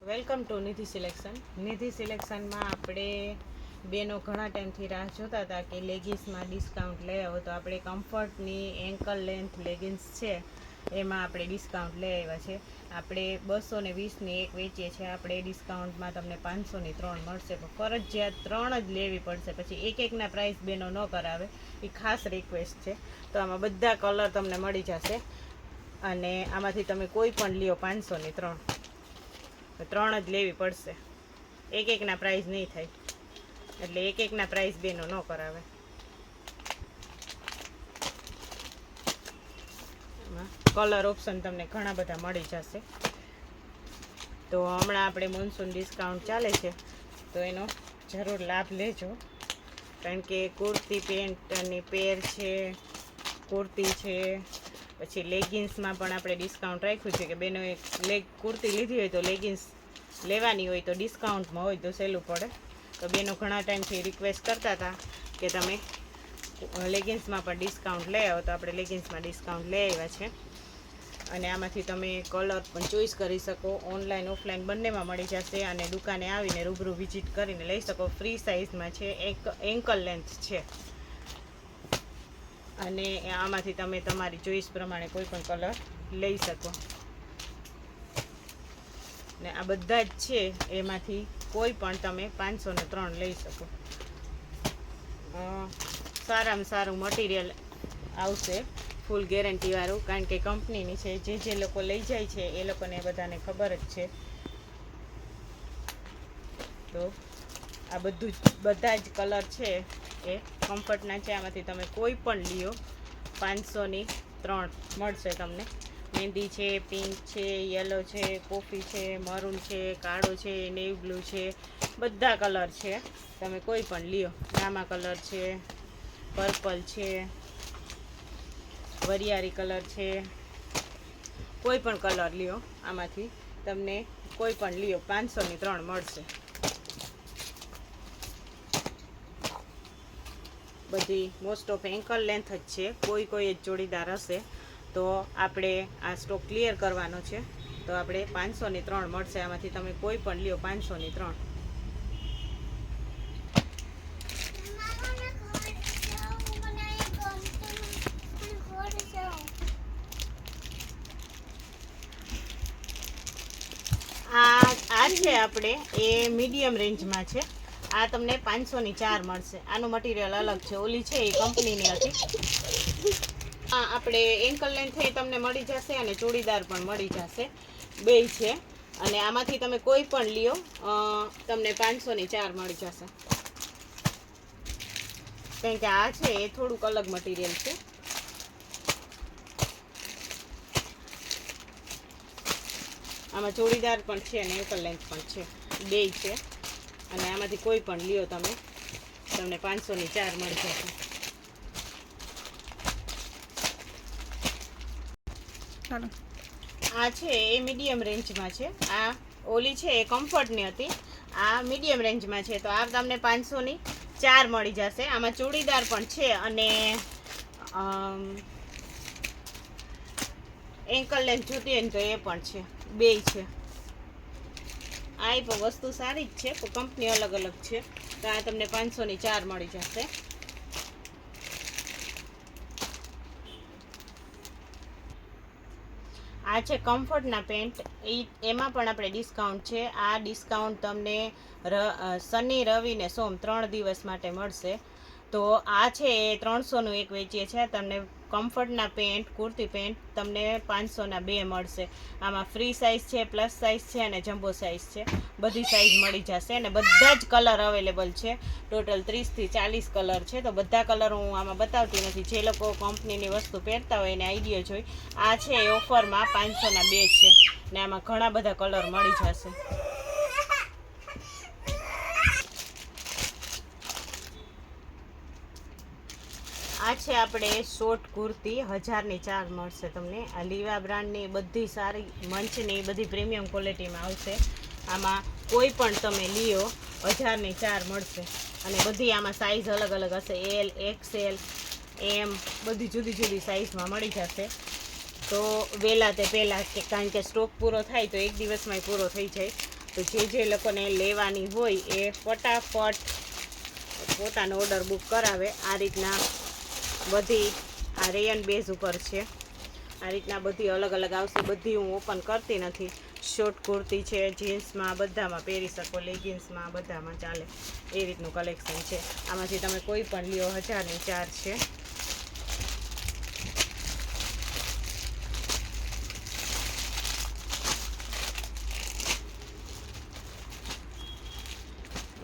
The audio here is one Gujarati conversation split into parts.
Welcome to Nidhi selection. Nidhi સિલેક્શનમાં આપણે બેનો ઘણા ટાઈમથી રાહ જોતા હતા કે લેગિન્સમાં ડિસ્કાઉન્ટ લઈ આવો, તો આપણે કમ્ફર્ટની એન્કલ લેન્થ લેગિન્સ છે એમાં આપણે ડિસ્કાઉન્ટ લઈ આવ્યા છે. આપણે 220ની એક વેચીએ છીએ, આપણે ડિસ્કાઉન્ટમાં તમને 500ની 3 મળશે. પણ ફરજિયાત 3 જ લેવી પડશે, પછી એકના પ્રાઇસ બેનો ન કરાવે એ ખાસ રિક્વેસ્ટ છે. તો આમાં બધા કલર તમને મળી જશે અને આમાંથી તમે કોઈ પણ લ્યો 500ની 3 જ લેવી પડશે. એકના પ્રાઇસ નહીં થાય, એટલે એકના પ્રાઇસ બેનો ન કરાવે. કલર ઓપ્શન તમને ઘણા બધા મળી જશે. તો હમણાં આપણે મોન્સૂન ડિસ્કાઉન્ટ ચાલે છે, તો એનો જરૂર લાભ લેજો. કારણ કે કુર્તી પેન્ટની પેર છે, કુર્તી છે, પછી લેગિન્સમાં પણ આપણે ડિસ્કાઉન્ટ રાખ્યું છે કે બેનો એક કુર્તી લીધી હોય તો લેગિન્સ લેવાની હોય તો ડિસ્કાઉન્ટમાં હોય તો સહેલું પડે. તો બેનો ઘણા ટાઈમથી રિક્વેસ્ટ કરતા હતા કે તમે લેગિન્સમાં પણ ડિસ્કાઉન્ટ લઈ આવો, તો આપણે લેગિન્સમાં ડિસ્કાઉન્ટ લઈ આવ્યા છે. અને આમાંથી તમે કલર પણ ચોઈસ કરી શકો. ઓનલાઈન ઓફલાઈન બંનેમાં મળી જશે અને દુકાને આવીને રૂબરૂ વિઝિટ કરીને લઈ શકો. ફ્રી સાઇઝમાં છે, એક એન્કલ લેન્થ છે અને આમાંથી તમે તમારી ચોઈસ પ્રમાણે કોઈ પણ કલર લઈ શકો. ને આ બધા જ છે એમાંથી કોઈ પણ તમે 503 લઈ શકો. સારામાં સારું મટીરિયલ આવશે, ફૂલ ગેરંટીવાળું. કારણ કે કંપનીની છે, જે લોકો લઈ જાય છે એ લોકોને બધાને ખબર જ છે. તો આ બધા જ કલર છે એ કમ્ફર્ટના છે. આમાંથી તમે કોઈ પણ લ્યો 500ની 3 મળશે તમને. મહેંદી છે, પિંક છે, યલો છે, કોફી છે, મરૂન છે, કાળો છે, નેવી બ્લુ છે, બધા કલર છે. તમે કોઈ પણ લ્યો. રામા કલર છે, પર્પલ છે, વરિયાળી કલર છે, કોઈ પણ કલર લ્યો. આમાંથી તમને કોઈ પણ લ્યો 500ની 3 મળશે. બધી મોસ્ટ ઓફ એન્કલ લેન્થ જ છે, કોઈ જ જોડીદાર હશે. તો આપણે આ સ્ટોક ક્લિયર કરવાનો છે, તો આપણે 500ની 3 મળશે. આમાંથી તમે કોઈ પણ લ્યો 500ની 3. આ છે આપણે એ મીડિયમ રેન્જમાં છે. આ તમને 500ની 4 મળશે. આનું મટીરિયલ અલગ છે, ઓલી છે એ કંપનીની હતી. આપણે એન્કલ લેન્થ એ તમને મળી જશે અને ચોડીદાર પણ મળી જશે, બે છે. અને આમાંથી તમે કોઈ પણ લ્યો તમને 500ની 4 મળી જશે. કારણ કે આ છે એ થોડુંક અલગ મટીરિયલ છે. આમાં ચોડીદાર પણ છે અને એન્કલ લેન્થ પણ છે, બે છે. અને આમાંથી કોઈ પણ લ્યો તમને 500ની 4 મળી જશે. આ છે એ મીડિયમ રેન્જમાં છે. આ ઓલી છે એ કમ્ફર્ટની હતી, આ મીડિયમ રેન્જમાં છે. તો આ તમને 500ની 4 મળી જશે. આમાં ચોડીદાર પણ છે અને એન્કલ લેન્થ જોતી હોય ને તો એ પણ છે, બે છે. આ પણ વસ્તુ સારી જ છે, પણ કંપની અલગ અલગ છે. તો આ તમને 500ની 4 મળી જશે. આ છે કમ્ફર્ટના પેન્ટ, એમાં પણ આપણે ડિસ્કાઉન્ટ છે. આ ડિસ્કાઉન્ટ તમને શનિ, રવિ ને સોમ 3 દિવસ માટે મળશે. તો આ છે એ 300નું એક વેચીએ છીએ. તમને કમ્ફર્ટના પેન્ટ, કુર્તી પેન્ટ તમને 500ના 2 મળશે. આમાં ફ્રી સાઇઝ છે, પ્લસ સાઇઝ છે અને જમ્બો સાઇઝ છે. બધી સાઇઝ મળી જશે અને બધા જ કલર અવેલેબલ છે. ટોટલ 30થી 40 કલર છે. તો બધા કલર હું આમાં બતાવતી નથી. જે લોકો કંપનીની વસ્તુ પહેરતા હોય એને આઈડિયા જોઈ. આ છે એ ઓફરમાં 500ના 2 છે ને આમાં ઘણા બધા કલર મળી જશે. આ છે આપણે શોર્ટ કુર્તી, 1000ની 4 મળશે તમને. આ લીવા બ્રાન્ડની બધી સારી, મંચની બધી પ્રીમિયમ ક્વોલિટીમાં આવશે. આમાં કોઈ પણ તમે લ્યો 1000ની 4 મળશે. અને બધી આમાં સાઇઝ અલગ અલગ હશે, એલ, એક્સએલ, એમ, બધી જુદી જુદી સાઇઝમાં મળી જશે. તો વહેલા તે પહેલાં, કારણ કે સ્ટોક પૂરો થાય તો એક દિવસમાંય પૂરો થઈ જાય. તો જે લોકોને લેવાની હોય એ ફટાફટ પોતાનો ઓર્ડર બુક કરાવે. આ રીતના બધી આ રેયન બેઝ ઉપર છે. આ રીતના બધી અલગ અલગ આવશે. બધી હું ઓપન કરતી નથી. શોર્ટ કુર્તી છે, જીન્સમાં બધામાં પહેરી શકો, લેગિન્સમાં બધામાં ચાલે એ રીતનું કલેક્શન છે. આમાંથી તમે કોઈ પણ લ્યો, 1000ની 4 છે.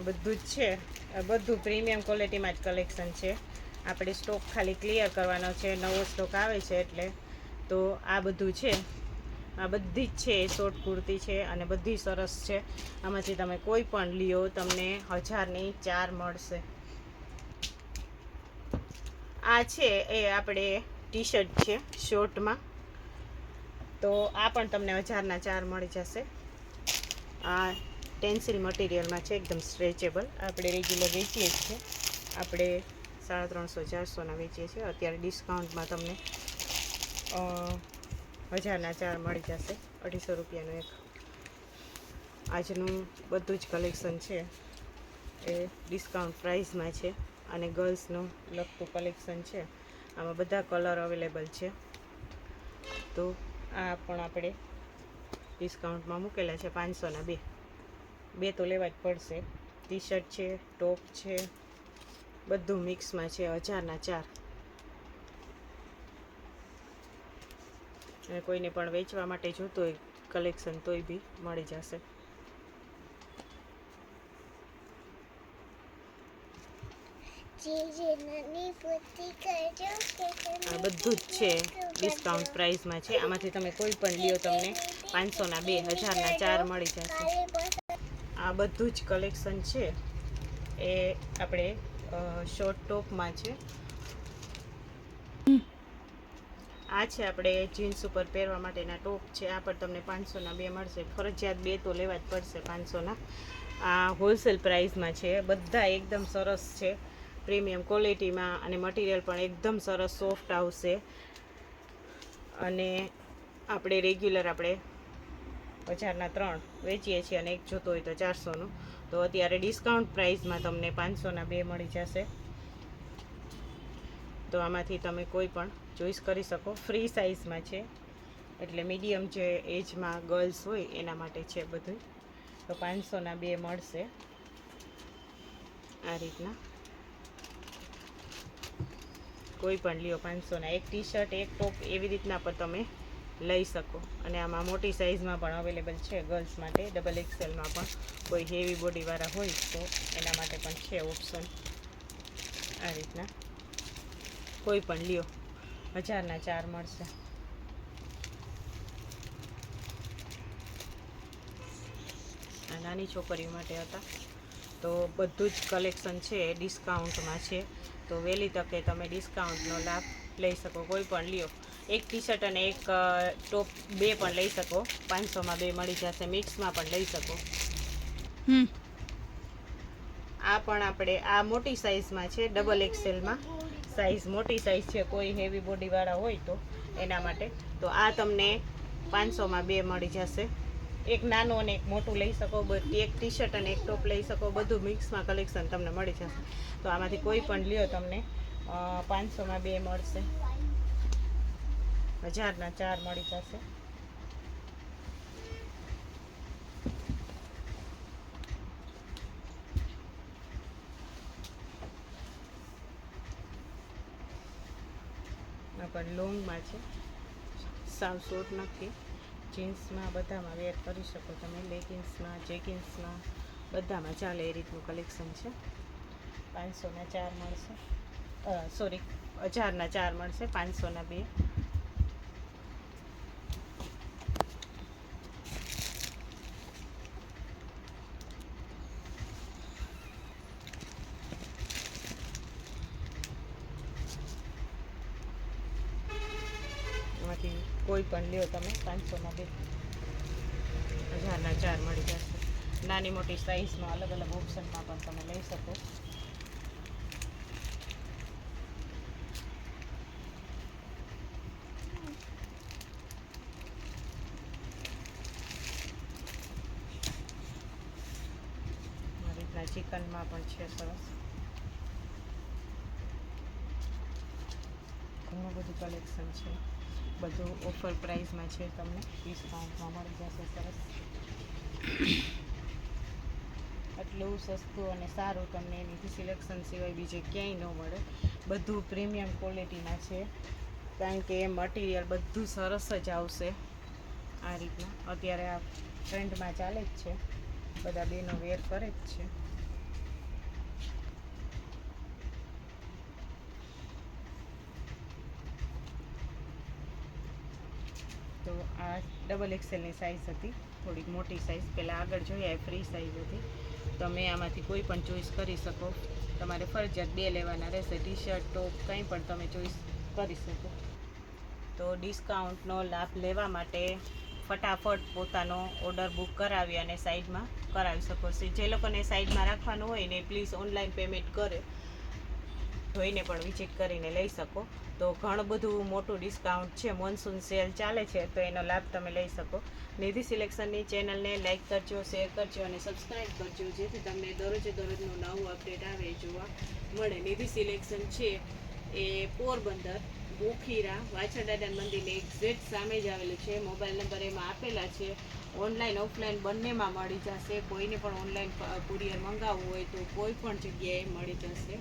બધું જ છે. બધું પ્રીમિયમ ક્વોલિટીમાં જ કલેક્શન છે. આપણે સ્ટોક ખાલી ક્લિયર કરવાનો છે. નવો સ્ટોક આવે છે એટલે. તો આ બધું છે. આ બધી જ છે શોર્ટ કુર્તી છે અને બધી સરસ છે. આમાંથી તમે કોઈ પણ લ્યો તમને 1000ની 4 મળશે. આ છે એ આપણે ટી શર્ટ છે શોર્ટમાં. તો આ પણ તમને 1000ના 4 મળી જશે. આ ટેન્સિલ મટીરિયલમાં છે, એકદમ સ્ટ્રેચેબલ. આપણે રેગ્યુલર વેચીએ છીએ. આપણે 350-400ના વેચીએ છીએ. અત્યારે ડિસ્કાઉન્ટમાં તમને 1000ના 4 મળી જશે. 250 રૂપિયાનું એક. આજનું બધું જ કલેક્શન છે એ ડિસ્કાઉન્ટ પ્રાઇસમાં છે અને ગર્લ્સનું લગતું કલેક્શન છે. આમાં બધા કલર અવેલેબલ છે. તો આ પણ આપણે ડિસ્કાઉન્ટમાં મૂકેલા છે. 500ના 2. 2 તો લેવા જ પડશે. ટી શર્ટ છે, ટોપ છે, બધું મિક્સમાં છે. 1000ના 4. અને કોઈને પણ વેચવા માટે જોતું હોય કલેક્શન તોય બી મળી જશે. આ બધું જ છે ડિસ્કાઉન્ટ પ્રાઇસમાં છે. આમાંથી તમે કોઈ પણ લ્યો તમને 500ના 2, 1000ના 4 મળી જશે. આ બધું જ કલેક્શન છે એ આપણે શોર્ટ ટોપમાં છે. આ છે આપણે જીન્સ ઉપર પહેરવા માટેના ટોપ છે. આ પણ તમને 500ના 2 મળશે. ફરજિયાત 2 તો લેવા જ પડશે 500ના. આ હોલસેલ પ્રાઇસમાં છે. બધા એકદમ સરસ છે, પ્રીમિયમ ક્વોલિટીમાં અને મટીરિયલ પણ એકદમ સરસ સોફ્ટ આવશે. અને આપણે રેગ્યુલર આપણે 1000ના 3 વેચીએ છીએ અને એક જોતો હોય તો 400નું. તો અત્યારે ડિસ્કાઉન્ટ પ્રાઇસમાં તમને 500ના 2 મળી જશે. તો આમાંથી તમે કોઈ પણ ચોઈસ કરી શકો. ફ્રી સાઇઝમાં છે એટલે મીડિયમ જે એજમાં ગર્લ્સ હોય એના માટે છે બધું. તો 500ના 2 મળશે. આ રીતના કોઈ પણ લ્યો 500ના. એક ટી શર્ટ, એક ટોપ એવી રીતના પણ તમે લઈ શકો. અને આમાં મોટી સાઇઝમાં પણ અવેલેબલ છે ગર્લ્સ માટે. XXLમાં પણ કોઈ હેવી બોડીવાળા હોય તો એના માટે પણ છે ઓપ્શન. આ રીતના કોઈ પણ લ્યો 1000ના 4 મળશે. આ નાની છોકરીઓ માટે હતા. તો બધું જ કલેક્શન છે એ ડિસ્કાઉન્ટમાં છે. તો વહેલી તકે તમે ડિસ્કાઉન્ટનો લાભ લઈ શકો. કોઈ પણ લ્યો. એક ટી શર્ટ અને એક ટોપ 2 પણ લઈ શકો. 500માં 2 મળી જશે. મિક્સમાં પણ લઈ શકો. આ પણ આપણે આ મોટી સાઇઝમાં છે, XXLમાં સાઇઝ મોટી સાઇઝ છે. કોઈ હેવી બોડીવાળા હોય તો એના માટે. તો આ તમને 500માં 2 મળી જશે. એક નાનું અને એક મોટું લઈ શકો. એક ટી શર્ટ અને એક ટોપ લઈ શકો. બધું મિક્સમાં કલેક્શન તમને મળી જશે. તો આમાંથી કોઈ પણ લ્યો તમને 500માં 2 મળશે. 1000ના 4 મળી જશે. પણ લોંગમાં છે, સાવ શોર્ટ નથી. જીન્સમાં બધામાં વેર કરી શકો તમે. લેગિન્સમાં, જેગિન્સમાં બધામાં ચાલે એ રીતનું કલેક્શન છે. 500ના 4 મળશે. સોરી, 1000ના 4 મળશે. 500ના 2. એમાંથી કોઈ પણ લ્યો તમે 500માં 2. 1000ના 4 મળી જશે. નાની મોટી સાઇઝમાં અલગ અલગ ઓપ્શનમાં પણ તમે લઈ શકો. ચિકનમાં પણ છે સરસ. ઘણું બધું કલેક્શન છે, બધું ઓફર પ્રાઇસમાં છે, તમને ડિસ્કાઉન્ટમાં મળી જશે સરસ. એટલું સસ્તું અને સારું તમને એની સિલેક્શન સિવાય બીજે ક્યાંય ન મળે. બધું પ્રીમિયમ ક્વોલિટીના છે, કારણ કે મટીરિયલ બધું સરસ જ આવશે. આ રીતના અત્યારે આ ટ્રેન્ડમાં ચાલે જ છે, બધા બેનો વેર કરે જ છે. તો આ ડબલ એક્સેલની સાઇઝ હતી, થોડીક મોટી સાઇઝ. પહેલાં આગળ જોઈએ ફ્રી સાઇઝ હતી, તમે આમાંથી કોઈ પણ ચોઈસ કરી શકો. તમારે ફરજિયાત 2 લેવાના રહેશે. ટી શર્ટ, ટોપ કંઈ પણ તમે ચોઈસ કરી શકો. તો ડિસ્કાઉન્ટનો લાભ લેવા માટે ફટાફટ પોતાનો ઓર્ડર બુક કરાવી અને સાઈડમાં કરાવી શકો છો. જે લોકોને સાઈડમાં રાખવાનું હોય ને પ્લીઝ ઓનલાઈન પેમેન્ટ કરે, જોઈને પણ વિઝિટ કરીને લઈ શકો. તો ઘણું બધું મોટું ડિસ્કાઉન્ટ છે, મોન્સૂન સેલ ચાલે છે, તો એનો લાભ તમે લઈ શકો. નિધિ સિલેક્શનની ચેનલને લાઇક કરજો, શેર કરજો અને સબસ્ક્રાઈબ કરજો, જેથી તમને દરરોજનું નવું અપડેટ આવે જોવા મળે. નિધિ સિલેક્શન છે એ પોરબંદર બોખીરા વાછરદાદા મંદિરની એક્ઝેક્ટ સામે જ આવેલું છે. મોબાઈલ નંબર એમાં આપેલા છે. ઓનલાઈન ઓફલાઈન બંનેમાં મળી જશે. કોઈને પણ ઓનલાઈન કુરિયર મંગાવવું હોય તો કોઈ પણ જગ્યાએ મળી જશે.